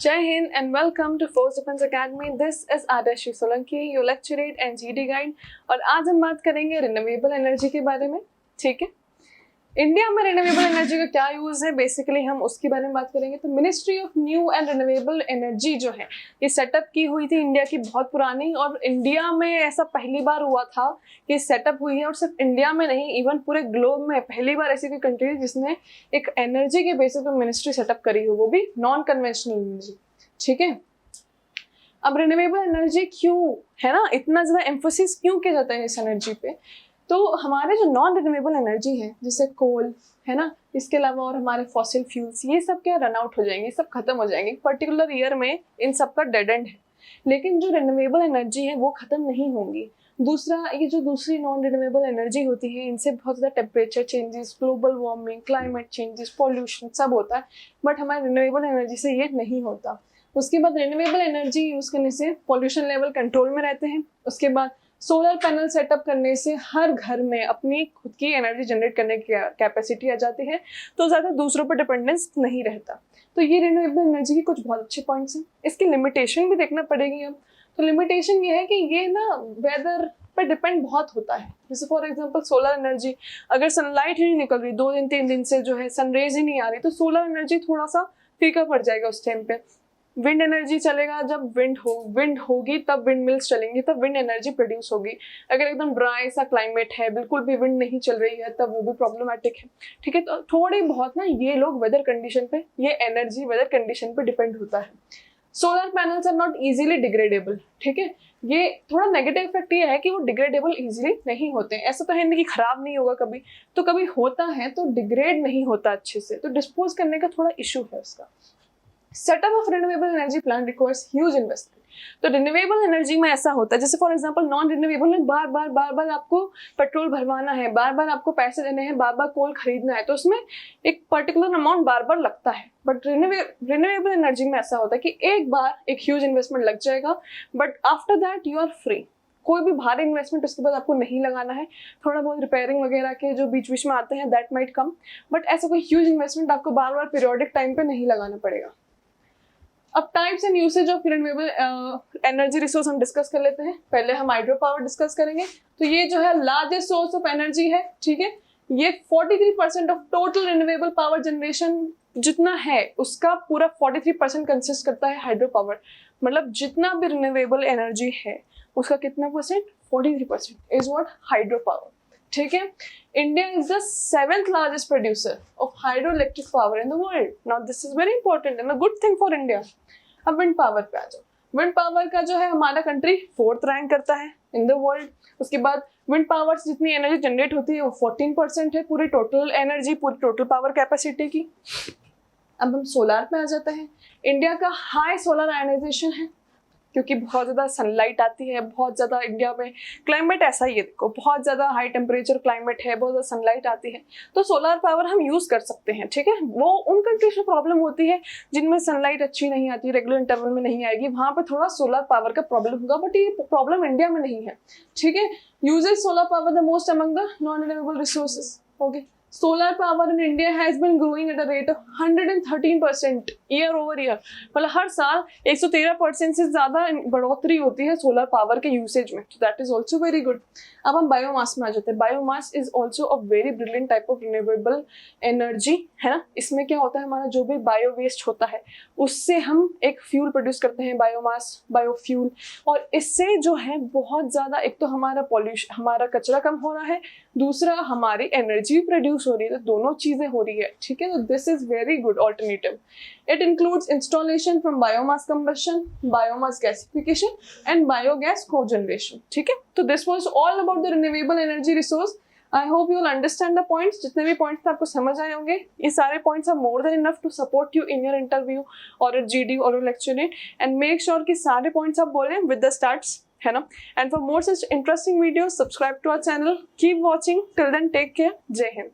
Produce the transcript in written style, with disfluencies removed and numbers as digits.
Jai Hind and welcome to Force Defense Academy. This is Adarshi Solanki, your lecturate and GD guide. और आज हम बात करेंगे renewable energy के बारे में. ठीक है, इंडिया में रिन्यूएबल एनर्जी का क्या यूज है, बेसिकली हम उसके बारे में बात करेंगे. तो ministry of new and renewable energy जो है ये सेटअप की हुई थी इंडिया की बहुत पुरानी, और इंडिया में ऐसा पहली बार हुआ था कि सेटअप हुई है. और सिर्फ इंडिया में नहीं, इवन पूरे ग्लोब में पहली बार ऐसी कोई कंट्री है जिसने एक एनर्जी के बेसिस पर मिनिस्ट्री सेटअप करी हो, वो भी नॉन कन्वेंशनल एनर्जी. ठीक है, अब रिन्यूएबल एनर्जी क्यों है ना, इतना ज़्यादा एम्फोसिस क्यों किया जाता है इस एनर्जी पे. तो हमारे जो नॉन रिन्यूएबल एनर्जी है जैसे कोल है ना, इसके अलावा और हमारे फॉसिल फ्यूल्स, ये सब क्या रन आउट हो जाएंगे, सब खत्म हो जाएंगे. पर्टिकुलर ईयर में इन सब का डेड एंड है. लेकिन जो रिन्यूएबल एनर्जी है वो खत्म नहीं होंगी. दूसरा, ये जो दूसरी नॉन रिन्यूएबल एनर्जी होती है इनसे बहुत ज़्यादा temperature changes, global warming, climate changes, pollution सब होता है. बट हमारे रिन्यूएबल एनर्जी से ये नहीं होता. उसके बाद रिन्यूएबल एनर्जी यूज़ करने से पॉल्यूशन लेवल कंट्रोल में रहते हैं. उसके बाद सोलर पैनल सेटअप करने से हर घर में अपनी खुद की एनर्जी जनरेट करने की कैपेसिटी आ जाती है, तो ज़्यादा दूसरों पर डिपेंडेंस नहीं रहता. तो ये रिन्यूएबल एनर्जी के कुछ बहुत अच्छे पॉइंट्स हैं. इसकी लिमिटेशन भी देखना पड़ेगी अब. तो लिमिटेशन ये है कि ये ना वेदर पर डिपेंड बहुत होता है. जैसे फॉर एग्जांपल सोलर एनर्जी, अगर सनलाइट ही नहीं निकल रही 2 दिन 3 दिन से, जो है सनरेज ही नहीं आ रही, तो सोलर एनर्जी थोड़ा सा फीका पड़ जाएगा उस टाइम पे. विंड एनर्जी चलेगा जब विंड होगी तब विंड मिल्स चलेंगी, तब विंड एनर्जी प्रोड्यूस होगी. अगर एकदम ड्राई सा क्लाइमेट है, बिल्कुल भी विंड नहीं चल रही है, तब वो भी प्रॉब्लमेटिक है. ठीक है, तो थोड़ी बहुत ना ये लोग वेदर कंडीशन पे, ये एनर्जी वेदर कंडीशन पे डिपेंड होता है. Solar panels are not easily degradable. ठीक है, ये थोड़ा नेगेटिव इफेक्ट ये है कि वो डिग्रेडेबल इजीली नहीं होते. ऐसा तो है नहीं कि खराब नहीं होगा कभी, तो कभी होता है तो डिग्रेड नहीं होता अच्छे से, तो डिस्पोज करने का थोड़ा इशू है उसका. Setup of renewable energy plant requires huge investment. तो रिन्यूएबल एनर्जी में ऐसा होता है, जैसे फॉर एग्जांपल नॉन रिन्यूएबल में बार बार आपको पेट्रोल भरवाना है, बार बार आपको पैसे देने हैं, बार बार कोल खरीदना है, तो उसमें एक पर्टिकुलर अमाउंट बार बार लगता है. बट रिन्यूएबल एनर्जी में ऐसा होता है कि एक बार एक ह्यूज इन्वेस्टमेंट लग जाएगा, but after that you are free. कोई भी भारी इन्वेस्टमेंट उसके बाद आपको नहीं लगाना है. थोड़ा बहुत रिपेयरिंग वगैरह के जो बीच बीच में आते हैं दैट माइट कम, बट ऐसा कोई ह्यूज इन्वेस्टमेंट आपको बार बार पीरियोडिक टाइम पे नहीं लगाना पड़ेगा. अब types and usage of renewable energy resource हम डिस्कस कर लेते हैं. पहले हम हाइड्रो पावर डिस्कस करेंगे. तो ये जो है लार्जेस्ट सोर्स ऑफ एनर्जी है. ठीक है, ये 43% of total renewable power generation जितना है उसका पूरा 43% कंसिस्ट करता है हाइड्रो पावर. मतलब जितना भी रिन्यूएबल एनर्जी है उसका कितना percent, 43% is what hydro power. ठीक है, India is the 7th largest producer of hydro electric power in the world. Now this is very important and a good thing for India. अब wind power पे आ जाओ. Wind power का जो है हमारा country 4th rank करता है in the world. उसके बाद विंड पावर से जितनी एनर्जी जनरेट होती है वो 14% है पूरी टोटल एनर्जी, पूरी टोटल पावर कैपेसिटी की. अब हम सोलार पे आ जाते हैं. इंडिया का हाई सोलर आयनाइजेशन है क्योंकि बहुत ज़्यादा सनलाइट आती है, बहुत ज़्यादा इंडिया में क्लाइमेट ऐसा ही है, देखो बहुत ज़्यादा हाई टेम्परेचर क्लाइमेट है, बहुत ज़्यादा सनलाइट आती है, तो सोलर पावर हम यूज़ कर सकते हैं. ठीक है, वो उन कंट्रीज में प्रॉब्लम होती है जिनमें सनलाइट अच्छी नहीं आती, रेगुलर इंटरवल में नहीं आएगी, वहाँ पर थोड़ा सोलर पावर का प्रॉब्लम होगा, बट ये प्रॉब्लम इंडिया में नहीं है. ठीक है, uses solar power the most among the non renewable resources. Okay, solar power in India has been growing at a rate of 113% year over year. मतलब हर साल 113% से ज़्यादा बढ़ोतरी होती है सोलर पावर के यूसेज में. तो that is also very good. अब हम बायोमास में आ जाते हैं. Biomass is also a very brilliant type of renewable energy है ना. इसमें क्या होता है, हमारा जो भी बायो वेस्ट होता है उससे हम एक फ्यूल प्रोड्यूस करते हैं, बायोमास, बायोफ्यूल. और इससे जो है बहुत ज़्यादा, एक तो हमारा पॉल्यूशन, हमारा कचरा कम हो रहा है, दूसरा हमारी एनर्जी प्रोड्यूस हो रही है, तो दोनों चीजें हो रही है. ठीक है, तो this is very good alternative. It includes installation from biomass combustion, biomass gasification and biogas cogeneration. ठीक है, तो this was all about the renewable energy resource. I hope you will understand the points. जितने भी points आपको समझ आए होंगे, ये सारे points are more than enough to support you in your interview और योर जीडी और your lecturing. And make sure कि सारे पॉइंट्स आप बोलें विद द स्टार्ट्स, है ना. And for more such interesting videos, subscribe to our channel. Keep watching. Till then take care. Jai Hind.